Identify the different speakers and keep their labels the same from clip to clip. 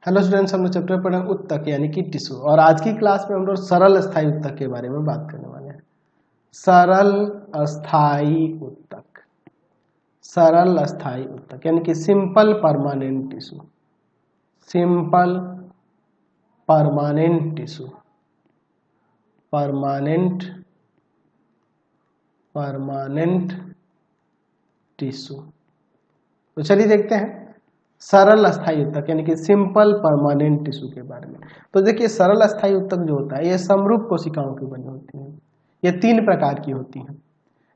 Speaker 1: Hello students, हम लोग chapter पढ़े उत्तक यानी कि टिश्यू। और आज की क्लास में हम लोग सरल स्थायी उत्तक के बारे में बात करने वाले हैं। सरल अस्थायी उत्तक, सरल अस्थायी उत्तक यानी कि simple permanent tissue, simple permanent tissue, permanent permanent tissue. तो चलिए देखते हैं सरल अस्थायी उत्तक यानी कि सिंपल परमानेंट टिश्यू के बारे में। तो देखिए, सरल अस्थायी उत्तक जो होता है ये समरूप कोशिकाओं की बनी होती है। ये तीन प्रकार की होती हैं।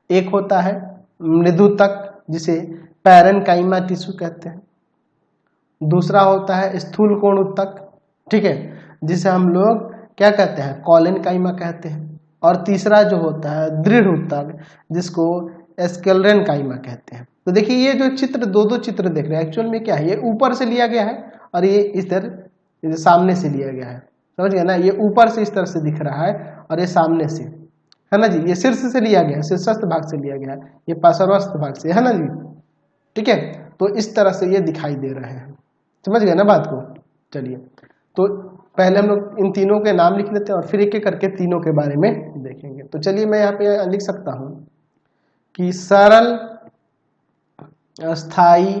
Speaker 1: एक होता है मृदुतक जिसे पैरेन्काइमा टिश्यू कहते हैं। दूसरा होता है स्थूल कोण उत्तक, ठीक है, जिसे हम लोग क्या कहते हैं, कॉलेनकाइमा कहते हैं। और तीसरा जो होता है दृढ़ उत्तक जिसको स्क्लेरेनकाइमा कहते हैं। तो देखिए, ये जो चित्र दो चित्र देख रहे हैं एक्चुअल में क्या है, ये ऊपर से लिया गया है और ये इधर सामने से लिया गया है। समझ गए ना, ये ऊपर से इस तरह से दिख रहा है और ये सामने से है ना जी। ये शीर्ष से लिया गया है, शीर्षस्थ भाग से लिया गया है, ये पार्श्वस्थ भाग से है ना जी। ठीक है, तो इस तरह से ये दिखाई दे रहे हैं। समझ गए ना बात को। चलिए, तो पहले हम लोग इन तीनों के नाम लिख लेते हैं और फिर एक एक करके तीनों के बारे में देखेंगे। तो चलिए, मैं यहाँ पे लिख सकता हूं कि सरल अस्थायी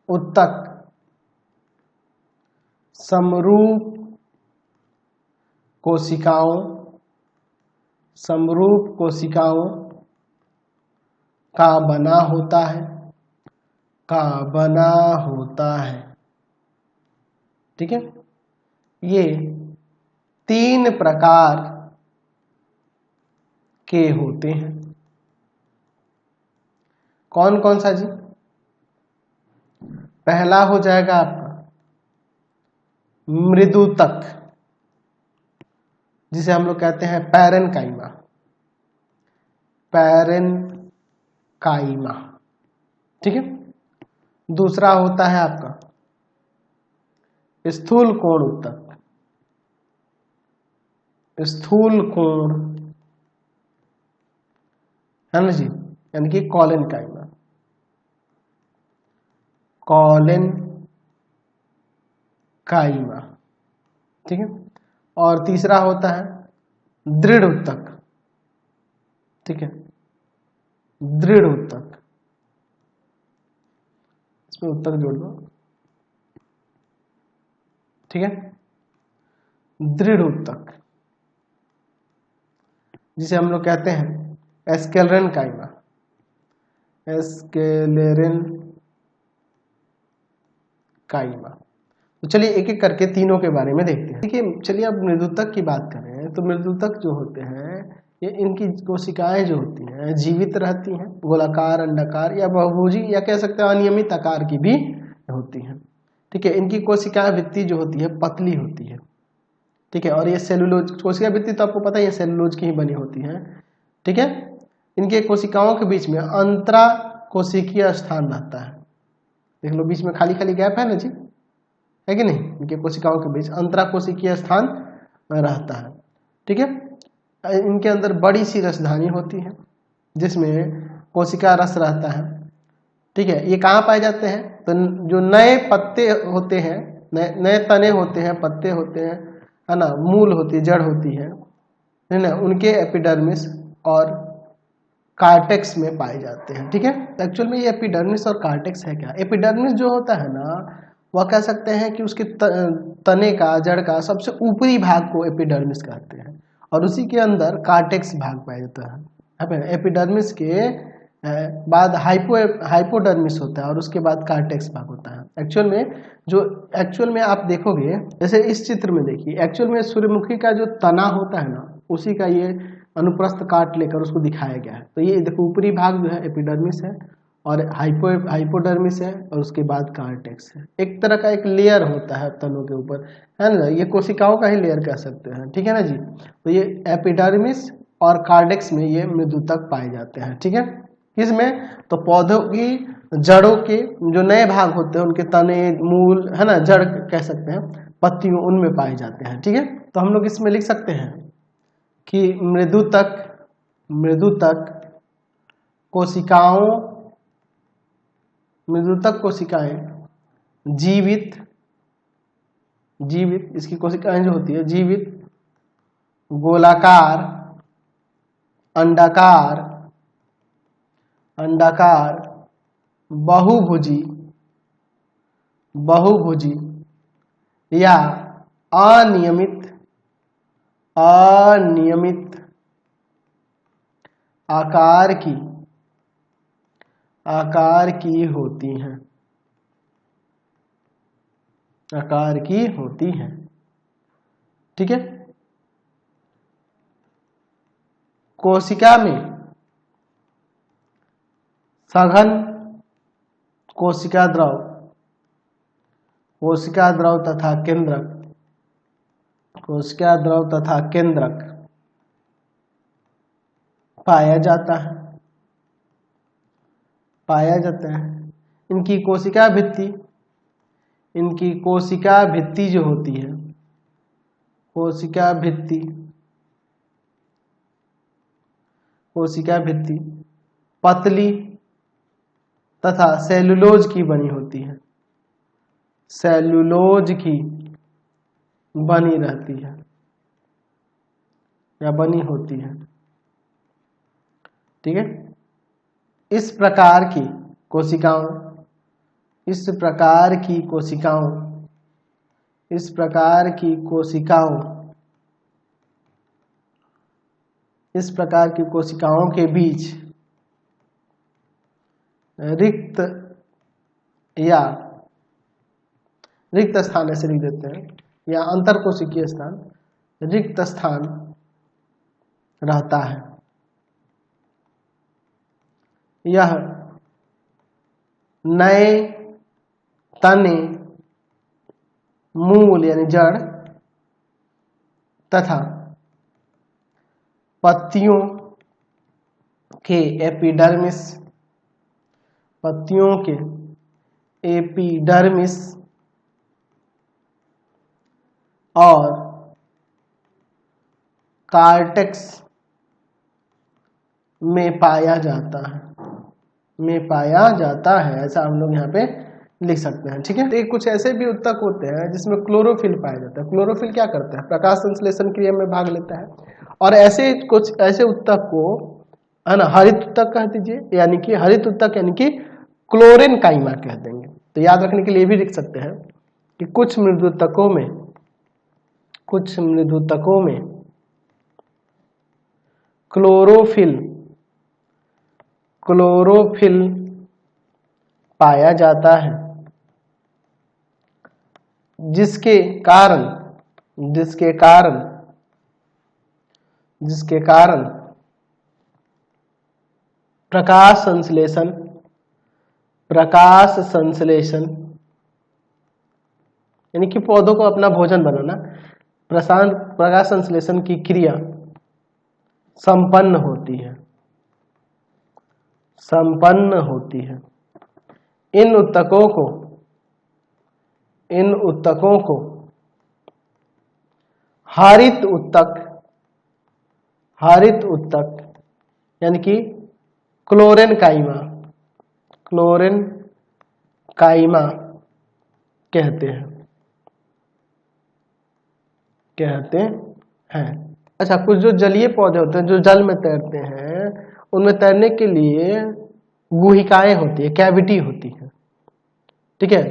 Speaker 1: उत्तक समरूप कोशिकाओं का बना होता है, ठीक है। ये तीन प्रकार के होते हैं। कौन कौन सा जी? पहला हो जाएगा आपका मृदुतक जिसे हम लोग कहते हैं पैरेन्काइमा, पैरेन्काइमा, ठीक है। दूसरा होता है आपका स्थूल कोण उत्तक, स्थूल कोण है ना जी, यानी कि कॉलेनकाइमा, कॉलेनकाइमा, ठीक है। और तीसरा होता है दृढ़ उत्तक, ठीक है, दृढ़ उत्तक, इसमें उत्तक जोड़ दो, ठीक है। दृढ़ उत्तक जिसे हम लोग कहते हैं स्क्लेरेनकाइमा, स्क्लेरेनकाइमा। तो चलिए एक एक करके तीनों के बारे में देखते हैं। देखिए, चलिए अब मृदुतक की बात करें तो मृदुतक जो होते हैं ये इनकी कोशिकाएं जो होती हैं जीवित रहती हैं, गोलाकार, अंडाकार या बहुभुजी या कह सकते हैं अनियमित आकार की भी होती हैं, ठीक है। इनकी कोशिका भित्ति जो होती है पतली होती है, ठीक है। और ये सेलुलोज कोशिका भित्ति तो आपको पता ही है सेलुलोज की ही बनी होती है, ठीक है। इनके कोशिकाओं के बीच में अंतरा कोशिकीय स्थान रहता है। देख लो, बीच में खाली खाली गैप है ना जी, है कि नहीं। इनके कोशिकाओं के बीच अंतरा कोशिकीय स्थान रहता है, ठीक है। इनके अंदर बड़ी सी रसधानी होती है जिसमें कोशिका रस रहता है, ठीक है। ये कहाँ पाए जाते हैं? तो जो नए पत्ते होते हैं, नए तने होते हैं, पत्ते होते हैं, है ना, मूल होती है, जड़ होती है ना, उनके एपिडर्मिस और कार्टेक्स में पाए जाते हैं, ठीक है। एक्चुअल में ये एपिडर्मिस और कार्टेक्स है क्या? एपिडर्मिस जो होता है ना, वह कह सकते हैं कि उसके तने का, जड़ का सबसे ऊपरी भाग को एपिडर्मिस कहते हैं और उसी के अंदर कार्टेक्स भाग पाया जाता है। एपिडर्मिस के बाद हाइपोडर्मिस होता है और उसके बाद कार्टेक्स भाग होता है। एक्चुअल में आप देखोगे, जैसे इस चित्र में देखिए, एक्चुअल में सूर्यमुखी का जो तना होता है ना, उसी का ये अनुप्रस्थ काट लेकर उसको दिखाया गया है। तो ये देखो, ऊपरी भाग जो है एपिडर्मिस है और हाइपोडर्मिस है और उसके बाद कार्टेक्स है। एक तरह का एक लेयर होता है तनों के ऊपर, है ना, ये कोशिकाओं का ही लेयर कह सकते हैं, ठीक है ना जी। तो ये एपिडर्मिस और कार्टेक्स में ये मृदुतक पाए जाते हैं, ठीक है। इसमें तो पौधों की जड़ों के जो नए भाग होते हैं, उनके तने, मूल, है ना, जड़ कह सकते हैं, पत्तियों, उनमें पाए जाते हैं, ठीक है। तो हम लोग इसमें लिख सकते हैं कि मृदुतक कोशिकाएं जीवित जीवित, इसकी कोशिकाएं जो होती है जीवित, गोलाकार, अंडाकार, अंडाकार, बहुभुजी, बहुभुजी या अनियमित, अनियमित आकार की होती हैं, आकार की होती हैं। ठीक है। कोशिका में सघन कोशिका द्रव, कोशिका द्रव तथा केंद्रक, कोशिका द्रव तथा केंद्रक पाया जाता है, पाया जाता है। इनकी कोशिका भित्ति, इनकी कोशिका भित्ति जो होती है, कोशिका भित्ति, कोशिका भित्ति पतली तथा सेलुलोज की बनी होती है, सेलुलोज की बनी रहती है या बनी होती है। ठीक है। इस प्रकार की कोशिकाओं, इस प्रकार की कोशिकाओं, इस प्रकार की कोशिकाओं, इस प्रकार की कोशिकाओं के बीच रिक्त या रिक्त स्थान ऐसे लिख देते हैं, या अंतर कोशिकीय स्थान, रिक्त स्थान रहता है। यह नए तने, मूल यानी जड़ तथा पत्तियों के एपिडर्मिस, पत्तियों के एपिडर्मिस और कार्टेक्स में पाया जाता है, में पाया जाता है, ऐसा हम लोग यहाँ पे लिख सकते हैं। ठीक है। तो कुछ ऐसे भी उत्तक होते हैं जिसमें क्लोरोफिल पाया जाता है। क्लोरोफिल क्या करता है? प्रकाश संश्लेषण क्रिया में भाग लेता है। और ऐसे कुछ ऐसे उत्तक को है ना हरित उत्तक कह दीजिए, यानी कि हरित उत्तक यानी कि क्लोरिन काइमा कह देंगे। तो याद रखने के लिए भी लिख सकते हैं कि कुछ मृदुतकों में, कुछ मृदुतकों में क्लोरोफिल, क्लोरोफिल पाया जाता है, जिसके कारण, जिसके कारण, जिसके कारण प्रकाश संश्लेषण, प्रकाश संश्लेषण यानी कि पौधों को अपना भोजन बनाना, प्रकाश संश्लेषण की क्रिया संपन्न होती है, संपन्न होती है। इन उत्तकों को, इन उत्तकों को हरित उत्तक, हरित उत्तक यानी कि क्लोरिन काइमा, क्लोरिन काइमा कहते हैं, कहते हैं। अच्छा, कुछ जो जलीय पौधे होते हैं जो जल में तैरते हैं, उनमें तैरने के लिए गुहिकाएं होती है, कैविटी होती है। ठीक है।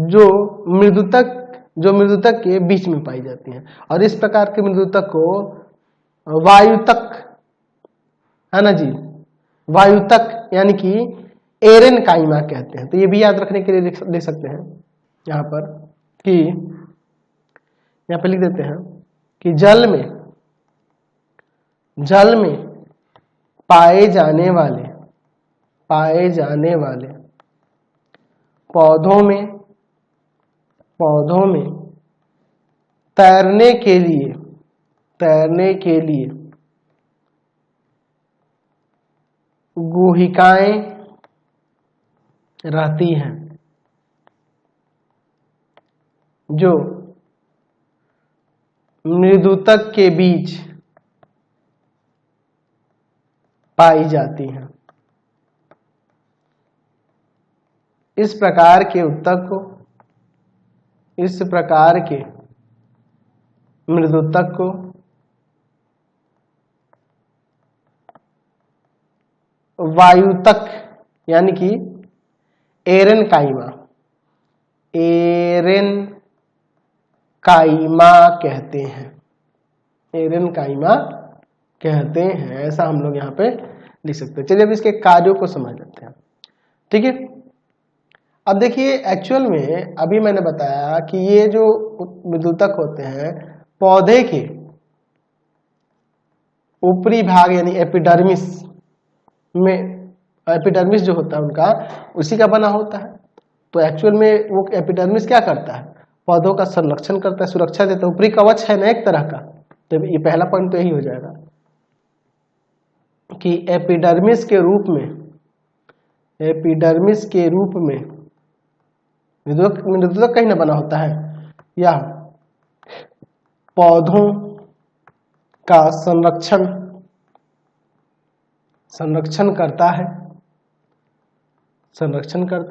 Speaker 1: जो मृदुतक, जो मृदुतक के बीच में पाई जाती हैं। और इस प्रकार के मृदुतक को वायुतक, है ना जी, वायुतक यानी कि एरेन काइमा कहते हैं। तो ये भी याद रखने के लिए लिख सकते हैं यहाँ पर कि, यहाँ पर लिख देते हैं कि जल में, जल में पाए जाने वाले, पाए जाने वाले पौधों में, पौधों में तैरने के लिए, तैरने के लिए गुहिकाएं रहती हैं, जो मृदुतक के बीच पाई जाती हैं। इस प्रकार के उत्तक को, इस प्रकार के मृदुतक को वायुतक यानी कि एरेनकाइमा कहते हैं, एरेनकाइमा कहते हैं, ऐसा हम लोग यहाँ पे लिख सकते हैं। चलिए अब इसके कार्यों को समझ लेते हैं। ठीक है, अब देखिए एक्चुअल में अभी मैंने बताया कि ये जो मृदुतक होते हैं पौधे के ऊपरी भाग यानी एपिडर्मिस में, एपिडर्मिस जो होता है उनका उसी का बना होता है। तो एक्चुअल में वो एपिडर्मिस क्या करता है, पौधों का संरक्षण करता है, सुरक्षा देता है, ऊपरी कवच है ना एक तरह का। तो ये पहला पॉइंट तो यही हो जाएगा कि एपिडर्मिस के रूप में मृदुतक कहीं ना बना होता है या पौधों का संरक्षण करता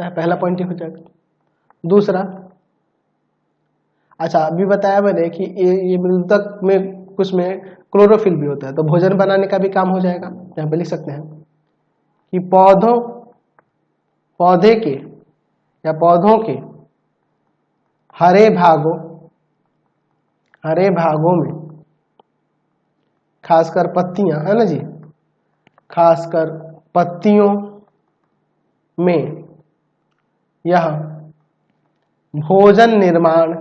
Speaker 1: है, पहला पॉइंट ही हो जाएगा। दूसरा, अच्छा अभी बताया मैंने कि ये मृदुतक में कुछ में क्लोरोफिल भी होता है, तो भोजन बनाने का भी काम हो जाएगा। यहाँ पे लिख सकते हैं कि पौधों के हरे भागों में, खासकर पत्तियां है ना जी, खासकर पत्तियों में यह भोजन निर्माण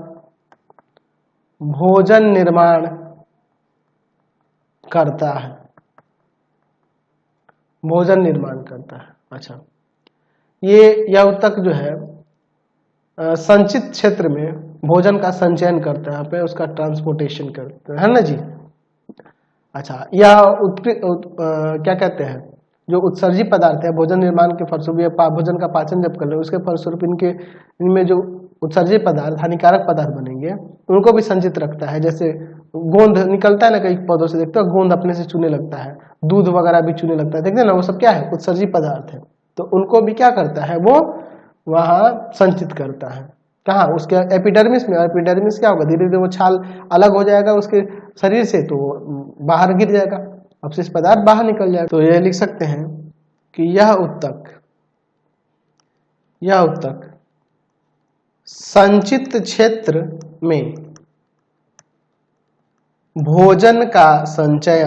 Speaker 1: करता है, अच्छा यह उत्तक जो है संचित क्षेत्र में भोजन का संचयन करता है, यहाँ पे उसका ट्रांसपोर्टेशन करता है ना जी। अच्छा यह क्या कहते हैं, जो उत्सर्जी पदार्थ है भोजन निर्माण के फलस्वरूप भोजन का पाचन जब कर ले उसके फलस्वरूप इनमें जो उत्सर्जी पदार्थ हानिकारक पदार्थ बनेंगे उनको भी संचित रखता है। जैसे गोंद निकलता है ना कई पौधों से, देखते हो गोंद अपने से चूने लगता है, दूध वगैरह भी चूने लगता है, देखते हैं ना, वो सब क्या है, उत्सर्जी पदार्थ है। तो उनको भी क्या करता है, वो वहां संचित करता है। कहाँ, उसके एपिडर्मिस में। एपिडर्मिस क्या होगा, धीरे धीरे वो छाल अलग हो जाएगा उसके शरीर से, तो बाहर गिर जाएगा, अवशिष्ट पदार्थ बाहर निकल जाएगा। तो यह लिख सकते हैं कि यह उत्तक संचित क्षेत्र में भोजन का संचय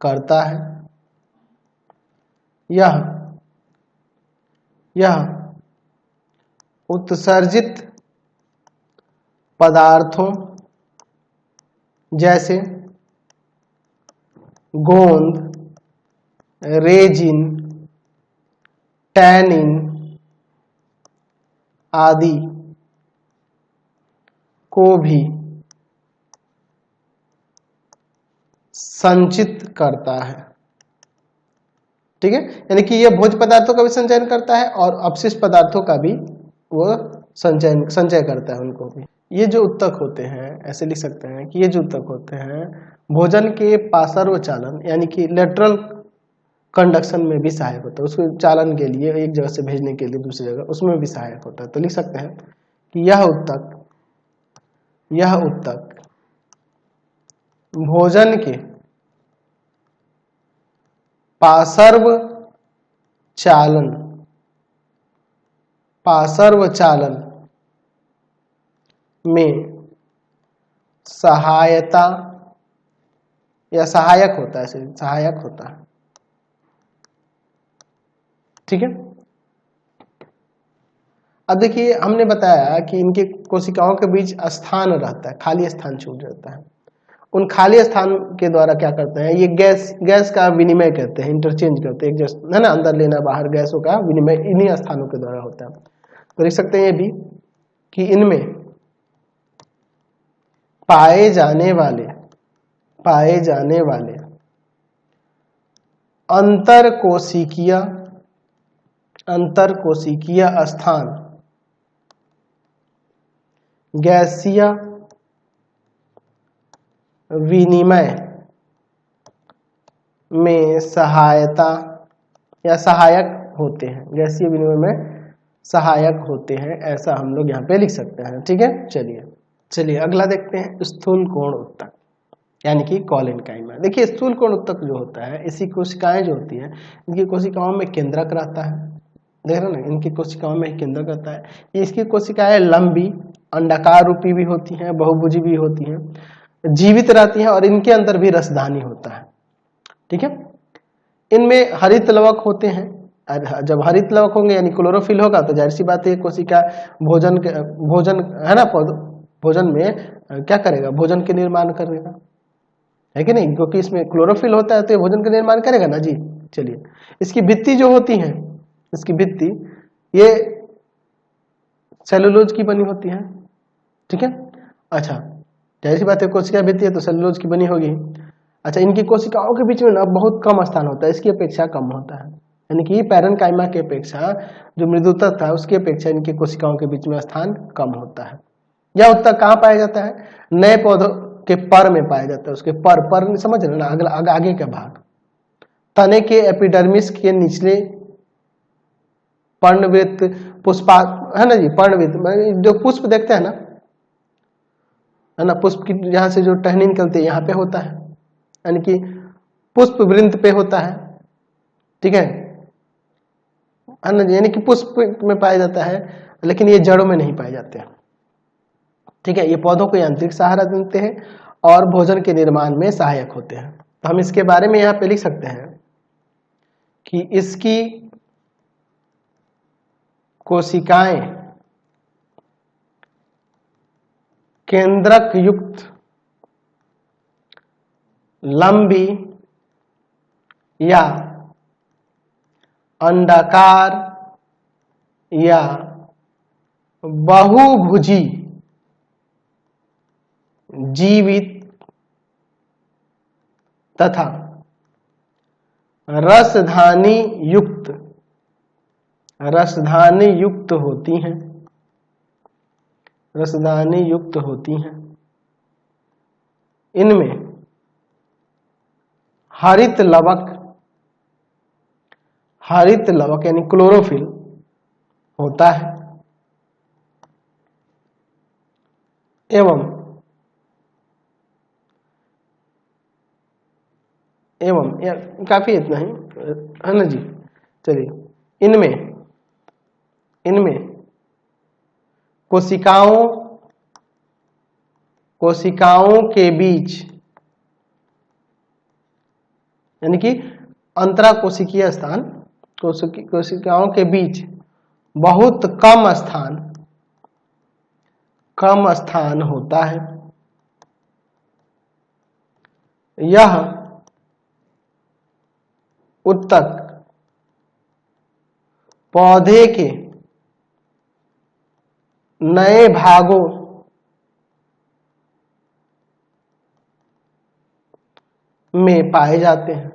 Speaker 1: करता है। यह उत्सर्जित पदार्थों जैसे गोंद, रेजिन, टैनिन आदि को भी संचित करता है। ठीक है, यानी कि यह भोज्य पदार्थों का भी संचयन करता है और अपशिष्ट पदार्थों का भी वो संचय करता है, उनको भी। ये जो उत्तक होते हैं, ऐसे लिख सकते हैं कि ये जो उत्तक होते हैं भोजन के पार्श्व चालन यानी कि लेटरल कंडक्शन में भी सहायक होता है, उसको चालन के लिए एक जगह से भेजने के लिए दूसरी जगह, उसमें भी सहायक होता है। तो लिख सकते हैं कि यह उत्तक भोजन के पार्श्व चालन में सहायक होता है। ठीक है, अब देखिए हमने बताया कि इनके कोशिकाओं के बीच स्थान रहता है, खाली स्थान छूट जाता है। उन खाली स्थान के द्वारा क्या करते हैं, ये गैस का विनिमय करते हैं, इंटरचेंज करते हैं, एक है ना, अंदर लेना बाहर गैसों का विनिमय इन्हीं स्थानों के द्वारा होता है। तो लिख सकते हैं ये भी कि इनमें पाए जाने वाले अंतरकोशिकीय स्थान गैसीय विनिमय में सहायक होते हैं, गैसीय विनिमय में सहायक होते हैं, ऐसा हम लोग यहाँ पे लिख सकते हैं। ठीक है, चलिए चलिए अगला देखते हैं, स्थूल कोण उत्तक यानी कि कॉलेनकाइमा। देखिए स्थूल कोण उत्तक जो होता है, इसी कोशिकाएं जो होती हैं, इनकी कोशिकाओं में केंद्रक रहता है, देख रहे हैं ना, इनकी कोशिकाओं में केंद्रक रहता है। ये इसकी कोशिकाएं लंबी, अंडाकार रूपी भी होती हैं, बहुभुजी भी होती हैं, जीवित रहती हैं और इनके अंदर भी रसधानी होता है। ठीक है, इनमें हरित लवक होते हैं। जब हरित लवक होंगे यानी क्लोरोफिल होगा तो जाहिर सी बात है कोशिका भोजन है ना, भोजन में क्या करेगा, भोजन के निर्माण करेगा, है कि नहीं, क्योंकि इसमें क्लोरोफिल होता है तो ये भोजन का निर्माण करेगा ना जी। चलिए इसकी भित्ति जो होती है, इसकी भित्ति ये सेलुलोज की बनी होती है। ठीक है, अच्छा जाहिर सी बात है कोशिका भित्ति है तो सेलुलोज की बनी होगी। अच्छा इनकी कोशिकाओं के बीच में ना बहुत कम स्थान होता है, इसकी अपेक्षा कम होता है, यानी कि पैरेन्काइमा की अपेक्षा जो मृदुतक था उसकी अपेक्षा इनकी कोशिकाओं के बीच में स्थान कम होता है। यह उत्तक कहाँ पाया जाता है, नए पौधों के पर में पाया जाता है। उसके पर समझ रहे ना, आगे का भाग, तने के एपिडर्मिस के निचले पर्णवृत्त पुष्पा है ना जी, पर्णवृत्त जो पुष्प देखते हैं ना, है ना, पुष्प की जहां से जो टहनी निकलती है यहाँ पे होता है, यानी कि पुष्प वृंत पे होता है। ठीक है ना, यानी कि पुष्प में पाया जाता है, लेकिन ये जड़ों में नहीं पाए जाते हैं। ठीक है, ये पौधों को यांत्रिक सहारा देते हैं और भोजन के निर्माण में सहायक होते हैं। तो हम इसके बारे में यहाँ पे लिख सकते हैं कि इसकी कोशिकाएं केंद्रक युक्त, लंबी या अंडाकार या बहुभुजी, जीवित तथा रसधानी युक्त होती हैं, रसधानी युक्त होती हैं। इनमें हरित लवक यानी क्लोरोफिल होता है एवं काफी इतना ही है ना जी। चलिए इनमें कोशिकाओं के बीच यानी कि अंतराकोशिकीय स्थान, कोशिकाओं के बीच बहुत कम स्थान होता है। यह उत्तक पौधे के नए भागों में पाए जाते हैं।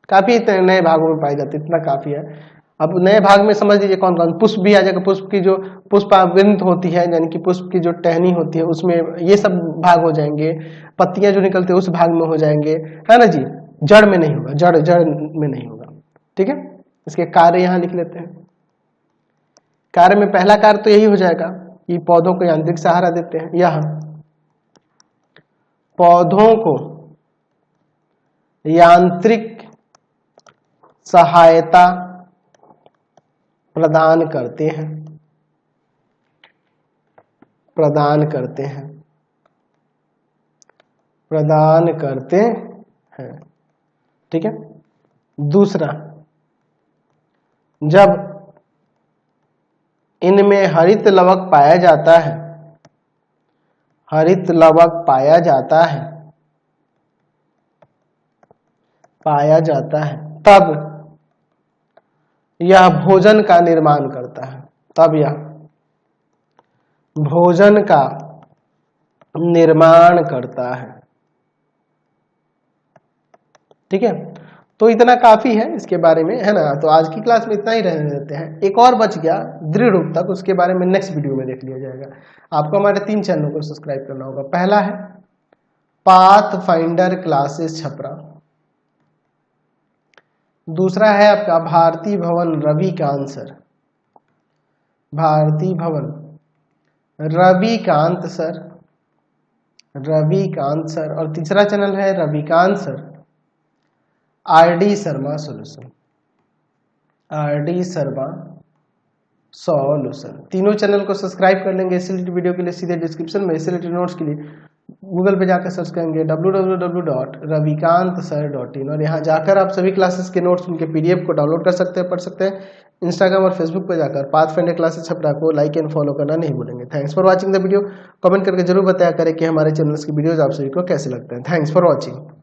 Speaker 1: काफी नए भागों में पाए जाते हैं, इतना काफी है। अब नए भाग में समझ लीजिए कौन कौन, पुष्प भी आ जाएगा, पुष्प की जो पुष्पावृंत होती है यानी कि पुष्प की जो टहनी होती है उसमें ये सब भाग हो जाएंगे, पत्तियां जो निकलती है उस भाग में हो जाएंगे, है ना जी। जड़ में नहीं होगा, जड़ में नहीं होगा। ठीक है, इसके कार्य यहां लिख लेते हैं। कार्य में पहला कार्य तो यही हो जाएगा कि पौधों को यांत्रिक सहारा देते हैं, यह पौधों को यांत्रिक सहायता प्रदान करते हैं। ठीक है, दूसरा, जब इनमें हरित लवक पाया जाता है तब यह भोजन का निर्माण करता है। ठीक है, तो इतना काफी है इसके बारे में, है ना। तो आज की क्लास में इतना ही रहने देते हैं। एक और बच गया दृढ़ उत्तक, उसके बारे में नेक्स्ट वीडियो में देख लिया जाएगा। आपको हमारे 3 चैनलों को सब्सक्राइब करना होगा। पहला है पाथ फाइंडर क्लासेस छपरा, दूसरा है आपका भारती भवन रवि का आंसर, भारती भवन रविकांत सर, रविकांत सर, और तीसरा चैनल है Ravikant sir RD Sharma solution, RD Sharma solution. तीनों चैनल को सब्सक्राइब कर लेंगे। इस रिलेटेड वीडियो के लिए सीधे डिस्क्रिप्शन में, इस रिलेटेड नोट्स के लिए गूगल पे जाकर सर्च करेंगे www.ravikantsir.in और यहाँ जाकर आप सभी क्लासेस के नोट्स, उनके पीडीएफ को डाउनलोड कर सकते हैं, पढ़ सकते हैं। इंस्टाग्राम और फेसबुक पे जाकर पाथफाइंडर क्लासेस छपरा को लाइक एंड फॉलो करना नहीं भूलेंगे। Thanks for watching the video. Comment करके जरूर बताया करें कि हमारे चैनल्स की वीडियोज आप सभी को कैसे लगते हैं। Thanks for watching.